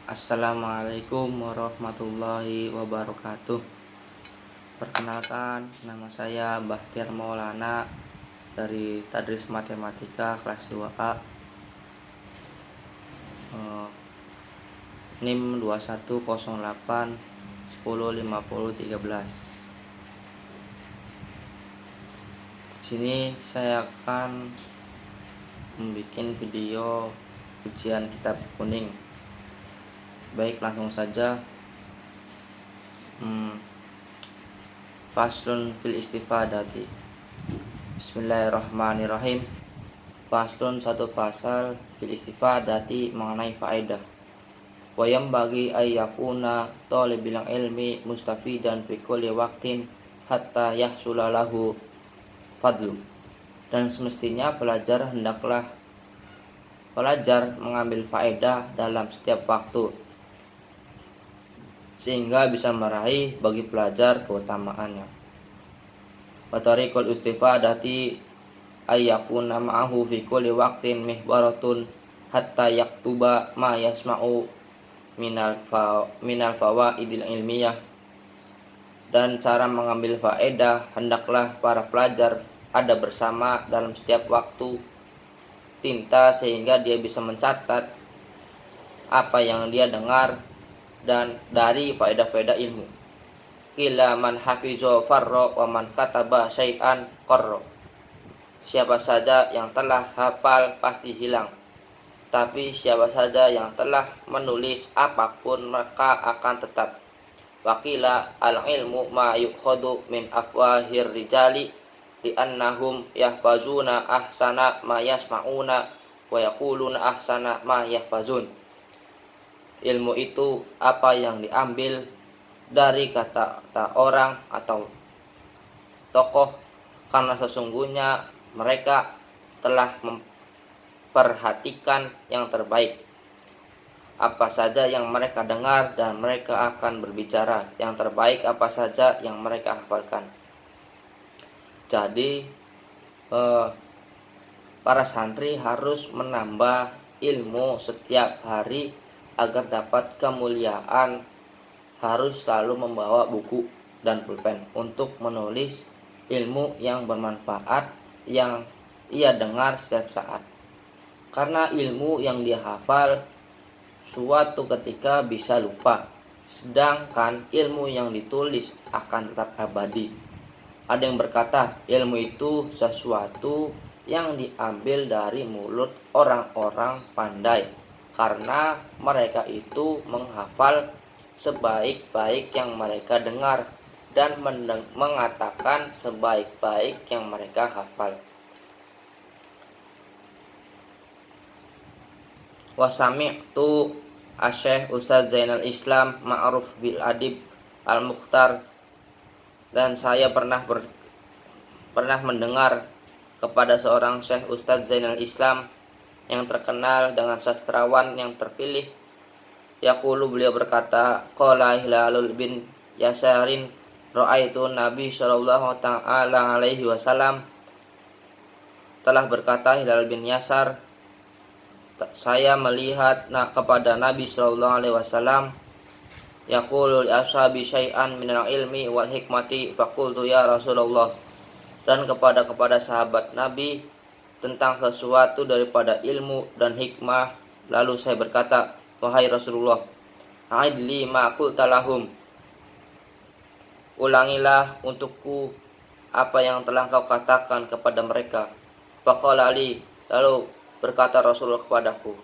Assalamualaikum warahmatullahi wabarakatuh. Perkenalkan, nama saya Bahtiar Maulana dari Tadris Matematika kelas 2A, NIM 2108 10 50 13. Di sini saya akan membuat video ujian kitab kuning. Baik, langsung saja. Faslun fil istifadati. Bismillahirrahmanirrahim. Faslun, satu fasal, fil istifadati, mengenai faedah. Wayam bagi ayyakuna talibil ilmi mustafidan fi kulli waqtin hatta yahsulalahu fadlu. Dan semestinya pelajar hendaklah mengambil faedah dalam setiap waktu, sehingga bisa meraih bagi pelajar keutamaannya. Wa tariqul istifadati ayyakuna ma'ahu fi kulli waqtin mihbaratun hatta yaktuba ma yasma'u minal fawaidil ilmiyah. Dan cara mengambil faedah, hendaklah para pelajar ada bersama dalam setiap waktu tinta, sehingga dia bisa mencatat apa yang dia dengar dan dari faedah-faedah ilmu. Qila man hafizo farro wa man kataba syai'an qarro. Siapa saja yang telah hafal pasti hilang, tapi siapa saja yang telah menulis apapun maka akan tetap. Waqila al-ilmu ma yukhadu min afwahir rijali li'annahum yahfazuna ahsana ma yasma'una wa yaquluna ahsana ma yahfazun. Ilmu itu apa yang diambil dari kata-kata orang atau tokoh, karena sesungguhnya mereka telah memperhatikan yang terbaik apa saja yang mereka dengar, dan mereka akan berbicara yang terbaik apa saja yang mereka hafalkan. Jadi para santri harus menambah ilmu setiap hari agar dapat kemuliaan. Harus selalu membawa buku dan pulpen untuk menulis ilmu yang bermanfaat yang ia dengar setiap saat. Karena ilmu yang dia hafal suatu ketika bisa lupa, sedangkan ilmu yang ditulis akan tetap abadi. Ada yang berkata ilmu itu sesuatu yang diambil dari mulut orang-orang pandai, karena mereka itu menghafal sebaik-baik yang mereka dengar dan mengatakan sebaik-baik yang mereka hafal. Wa sami'tu Asy-Syaikh Ustaz Zainal Islam Ma'ruf bil Adib Al-Mukhtar, dan saya pernah mendengar kepada seorang Syekh Ustaz Zainal Islam yang terkenal dengan sastrawan yang terpilih. Yaqulu, beliau berkata, qala Hilalul bin Yasarin ra'aitu Nabi sallallahu ta'ala alaihi wasallam. Telah berkata Hilal bin Yasar, saya melihat kepada Nabi sallallahu alaihi wasallam, yaqulu li ashabi syai'an minal ilmi wal hikmati faqultu ya Rasulullah. Dan kepada sahabat Nabi tentang sesuatu daripada ilmu dan hikmah, lalu saya berkata, wahai Rasulullah, a'idli ma qulta lahum, ulangilah untukku apa yang telah kau katakan kepada mereka. Faqala li, lalu berkata Rasulullah kepadaku,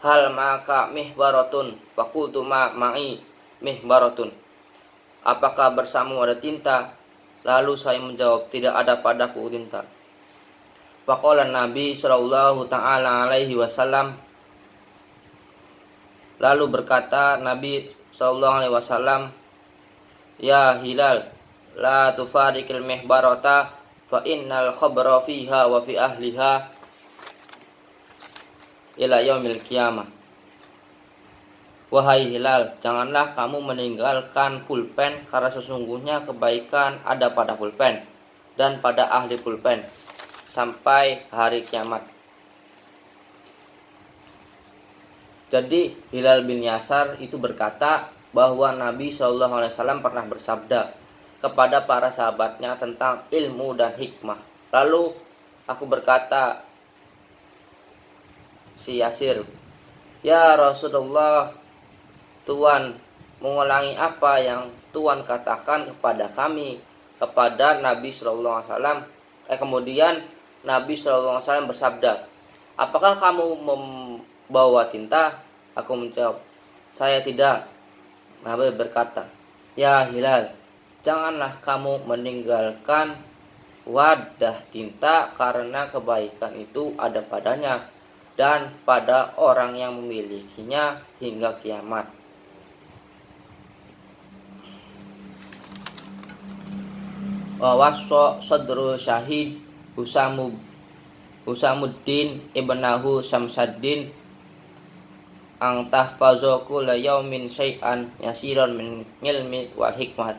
hal maka mihbaratun? Faqultu ma'i mihbaratun. Apakah bersamamu ada tinta? Lalu saya menjawab, tidak ada padaku tinta. Faqala Nabi sallallahu ta'ala alaihi wasallam, lalu berkata Nabi sallallahu alaihi wasallam, ya Hilal, la tufarikil mihbarata fa innal khabra fiha wa fi ahliha ila yaumil qiyamah. Wahai Hilal, janganlah kamu meninggalkan pulpen, karena sesungguhnya kebaikan ada pada pulpen dan pada ahli pulpen sampai hari kiamat. Jadi Hilal bin Yasar itu berkata bahwa Nabi Shallallahu Alaihi Wasallam pernah bersabda kepada para sahabatnya tentang ilmu dan hikmah. Lalu aku berkata, si Yasir, ya Rasulullah, Tuhan mengulangi apa yang Tuhan katakan kepada kami, kepada Nabi Shallallahu Alaihi Wasallam. Kemudian Nabi Shallallahu Alaihi Wasallam bersabda, apakah kamu membawa tinta? Aku menjawab, saya tidak. Nabi berkata, ya Hilal, janganlah kamu meninggalkan wadah tinta karena kebaikan itu ada padanya dan pada orang yang memilikinya hingga kiamat. Wa wassa sadru syahid Husamuddin ibnahu Syamsuddin ang tahfazu kulla yaumin syai'an yasiran min ilmi wal hikmah.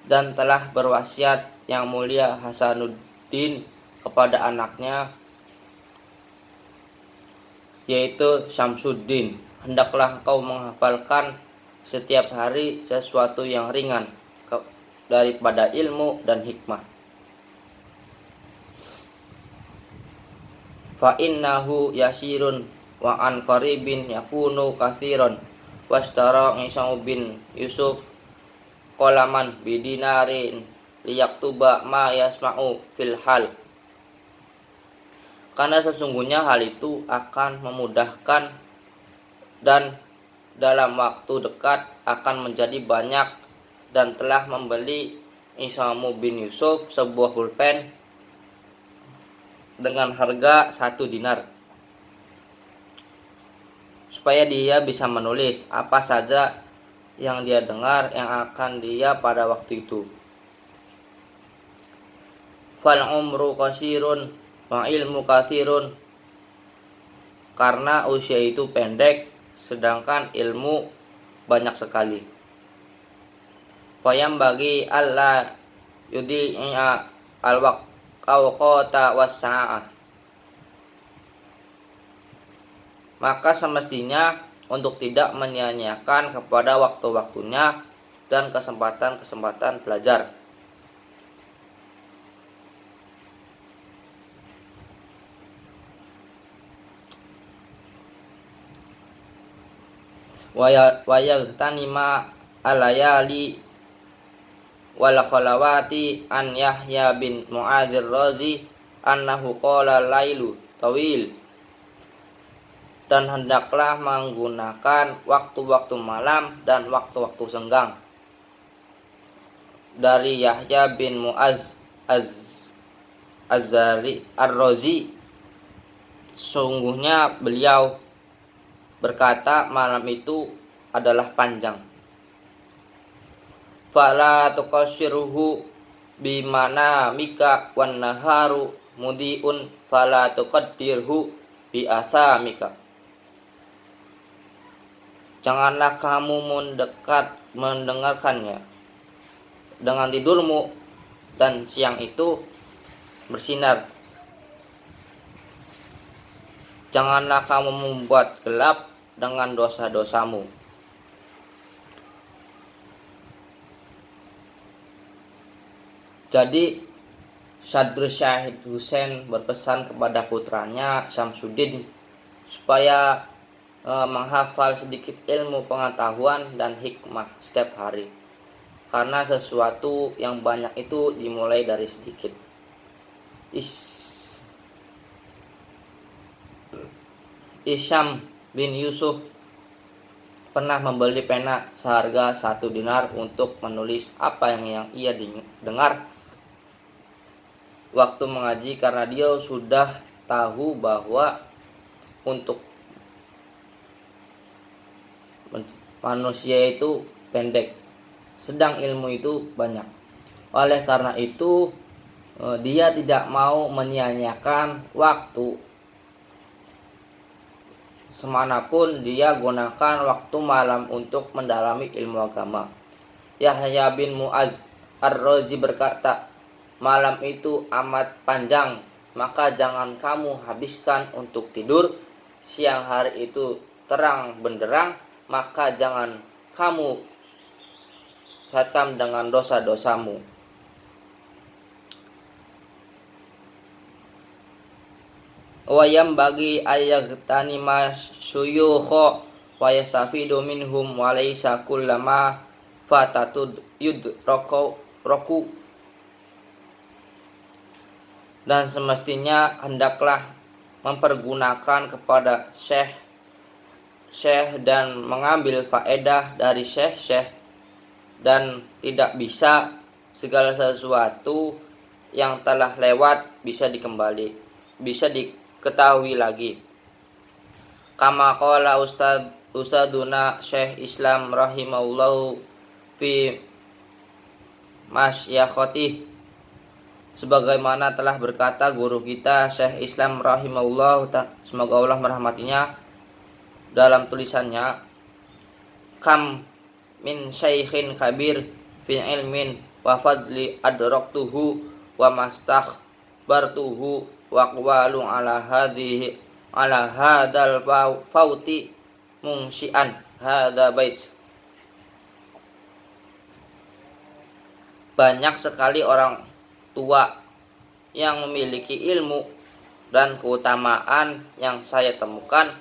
Dan telah berwasiat yang mulia Hasanuddin kepada anaknya, yaitu Syamsuddin, hendaklah kau menghafalkan setiap hari sesuatu yang ringan daripada ilmu dan hikmah. Fa innahu yasirun wa an qaribin yakunu katsiran wastara Isa bin Yusuf qalaman bidinarin liyaktuba ma yasma'u fil hal. Karena sesungguhnya hal itu akan memudahkan dan dalam waktu dekat akan menjadi banyak, dan telah membeli Isa bin Yusuf sebuah pulpen dengan harga 1 dinar supaya dia bisa menulis apa saja yang dia dengar yang akan dia pada waktu itu. Fal umru qasirun wa ilmu katsirun, karena usia itu pendek sedangkan ilmu banyak sekali. Fayam bagi Allah yudi'a al-waqta was-sa'ah, maka semestinya untuk tidak menyia-nyiakan kepada waktu-waktunya dan kesempatan-kesempatan belajar. Wa yagtanima alayali wal khalawati an Yahya bin Mu'adzir Razi annahu qala lailu tawil, dan hendaklah menggunakan waktu-waktu malam dan waktu-waktu senggang. Dari Yahya bin Mu'az Az-Zari Ar-Razi, sungguhnya beliau berkata malam itu adalah panjang. Fala tuqassiruhu bimana mika wan naharu mudiun fala tuqaddirhu bi athamika. Janganlah kamu mendengarkannya dengan tidurmu, dan siang itu bersinar. Janganlah kamu membuat gelap dengan dosa-dosamu. Jadi Sadr Syahid Husain berpesan kepada putranya Syamsuddin supaya menghafal sedikit ilmu pengetahuan dan hikmah setiap hari, karena sesuatu yang banyak itu dimulai dari sedikit. Isyam bin Yusuf pernah membeli pena seharga 1 dinar untuk menulis apa yang ia dengar waktu mengaji, karena dia sudah tahu bahwa untuk manusia itu pendek, sedang ilmu itu banyak. Oleh karena itu dia tidak mau menyia-nyiakan waktu semanapun dia gunakan waktu malam untuk mendalami ilmu agama. Yahya bin Mu'az Ar-Razi berkata, malam itu amat panjang, maka jangan kamu habiskan untuk tidur siang hari itu terang benderang, maka jangan kamu sehatkan dengan dosa-dosamu. Wayam bagi ayagtani masyuyukho wa yastafidu minhum wa laysa kullama fatatud roku. Dan semestinya hendaklah mempergunakan kepada syekh dan mengambil faedah dari syekh dan tidak bisa segala sesuatu yang telah lewat bisa diketahui lagi. Kama qala Ustaduna Syekh Islam rahimahullahu fi masyakhotih, sebagaimana telah berkata guru kita Syekh Islam rahimahullah, semoga Allah merahmatinya, dalam tulisannya, kam min syaikhin kabir fi ilmin wa fadli adraktuhu wa mastakhbartuhu wa qwalu ala hadal fauti mungsian hadha bait. Banyak sekali orang tua yang memiliki ilmu dan keutamaan yang saya temukan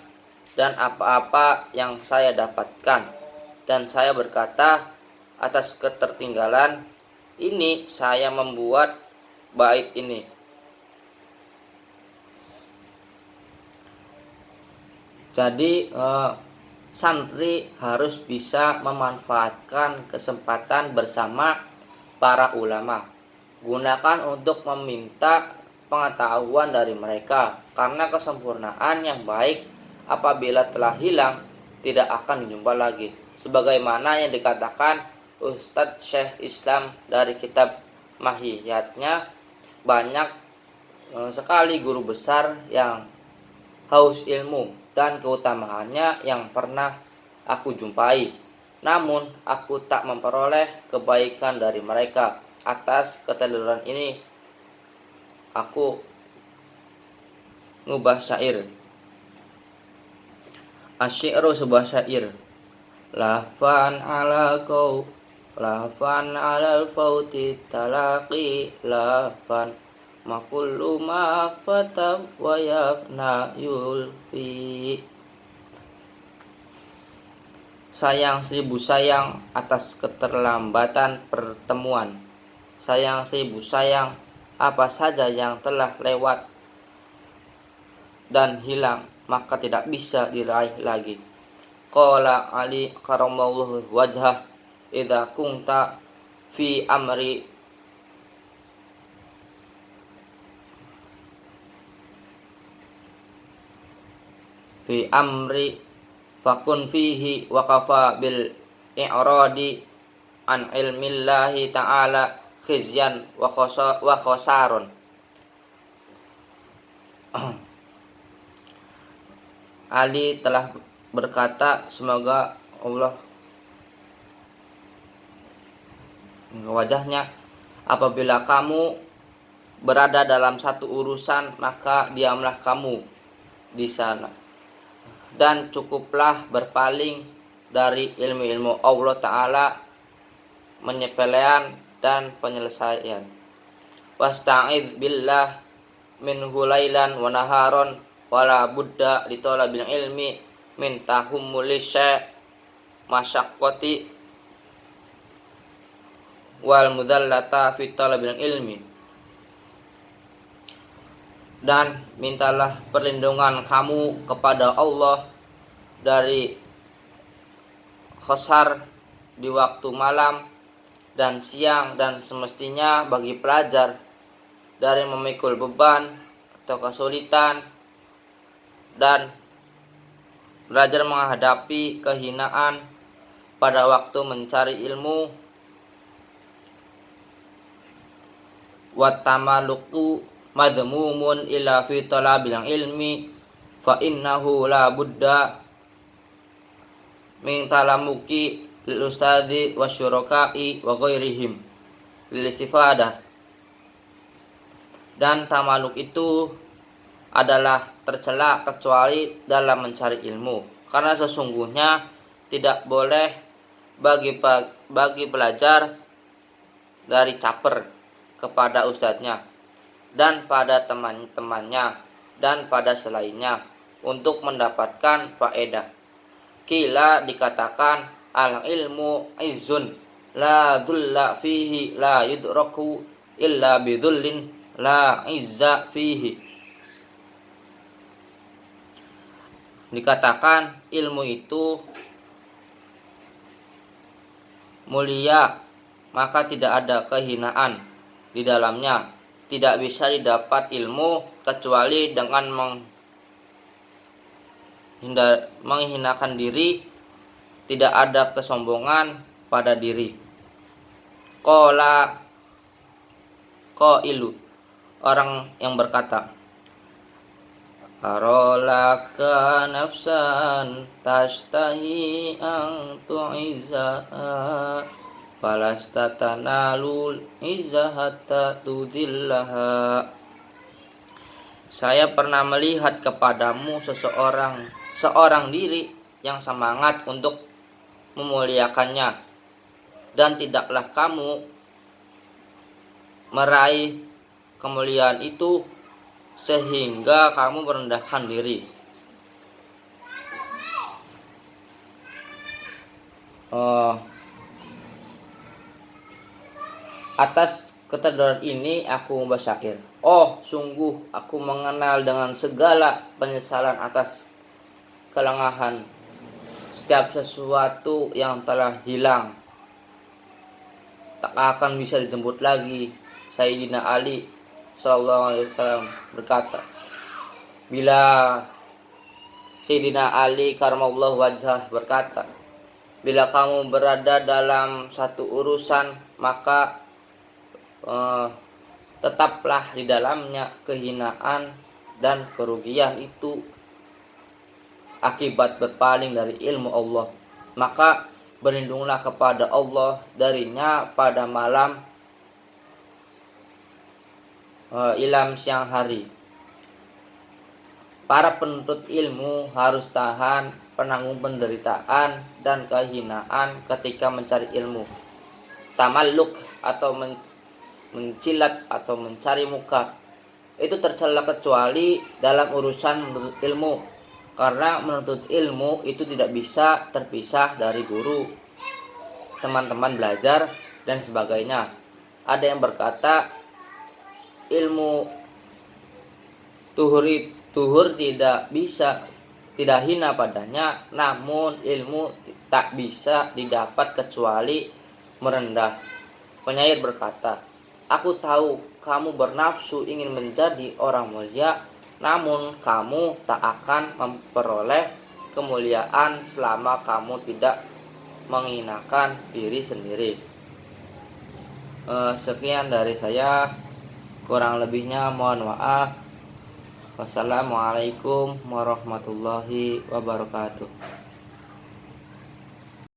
dan apa-apa yang saya dapatkan, dan saya berkata, atas ketertinggalan ini saya membuat bait ini. Jadi santri harus bisa memanfaatkan kesempatan bersama para ulama. Gunakan untuk meminta pengetahuan dari mereka, karena kesempurnaan yang baik apabila telah hilang tidak akan dijumpa lagi. Sebagaimana yang dikatakan Ustadz Syekh Islam dari kitab Mahiyatnya, banyak sekali guru besar yang haus ilmu dan keutamaannya yang pernah aku jumpai, namun aku tak memperoleh kebaikan dari mereka. Atas keteluran ini aku ngubah syair. Asyiru, sebuah syair. Lafan alal fauti talaqi lafan makullu ma fatab wa yafna yulfi. Sayang seribu sayang atas keterlambatan pertemuan. Sayang seribu sayang apa saja yang telah lewat dan hilang, maka tidak bisa diraih lagi. Qala Ali karamallahu wajhah, idza kunta fi amri fakun fihi wa kafa bil i'radi an ilmillahi ta'ala khizyan wa khosarun. Ali telah berkata, semoga Allah wajahnya, apabila kamu berada dalam satu urusan, maka diamlah kamu di sana, dan cukuplah berpaling dari ilmu-ilmu Allah Ta'ala, penyepelean dan penyelesaian. Wasta'idz billah minhu lailan wa naharon wala budda li talabil ilmi min tahummuli masyaqqati wal mudallata fi talabil ilmi. Dan mintalah perlindungan kamu kepada Allah dari khosar di waktu malam dan siang, dan semestinya bagi pelajar dari memikul beban atau kesulitan dan belajar menghadapi kehinaan pada waktu mencari ilmu. Watamaluku madmumun ila fi talabil ilmi fa innahu la budda min talamuki lil ustadi wasyuraka'i wa ghairihim lil istifadah. Dan tamaluk itu adalah tercela kecuali dalam mencari ilmu, karena sesungguhnya tidak boleh bagi pelajar dari caper kepada ustadznya dan pada teman-temannya dan pada selainnya untuk mendapatkan faedah. Kila dikatakan al ilmu izzun la dhulla fihi la yudraku illa bidhullin la izza fihi. Dikatakan ilmu itu mulia, maka tidak ada kehinaan di dalamnya. Tidak bisa didapat ilmu kecuali dengan menghinakan diri, tidak ada kesombongan pada diri. Qala qailu, orang yang berkata, arolaka nafsan tashtahi ang tu'izzaha falasta tanalul izza hatta tudillaha. Saya pernah melihat kepadamu seorang diri yang semangat untuk memuliakannya, dan tidaklah kamu meraih kemuliaan itu sehingga kamu merendahkan diri. Atas keterangan ini aku membaca syair. Oh, sungguh aku mengenal dengan segala penyesalan atas kelengahan setiap sesuatu yang telah hilang, tak akan bisa dijemput lagi. Sayyidina Ali sallallahu alaihi wasallam berkata, bila Sayyidina Ali karamallahu wajhah berkata, bila kamu berada dalam satu urusan, maka tetaplah di dalamnya kehinaan dan kerugian itu akibat berpaling dari ilmu Allah. Maka berlindunglah kepada Allah darinya pada malam ilam siang hari. Para penuntut ilmu harus tahan penanggung penderitaan dan kehinaan ketika mencari ilmu. Tamalluk atau mencilat atau mencari muka itu tercela kecuali dalam urusan menuntut ilmu, karena menuntut ilmu itu tidak bisa terpisah dari guru, teman-teman belajar dan sebagainya. Ada yang berkata ilmu tuhur tidak hina padanya, namun ilmu tak bisa didapat kecuali merendah. Penyair berkata, aku tahu kamu bernafsu ingin menjadi orang mulia, namun kamu tak akan memperoleh kemuliaan selama kamu tidak menghinakan diri sendiri. Sekian dari saya, kurang lebihnya mohon maaf. Wassalamualaikum warahmatullahi wabarakatuh.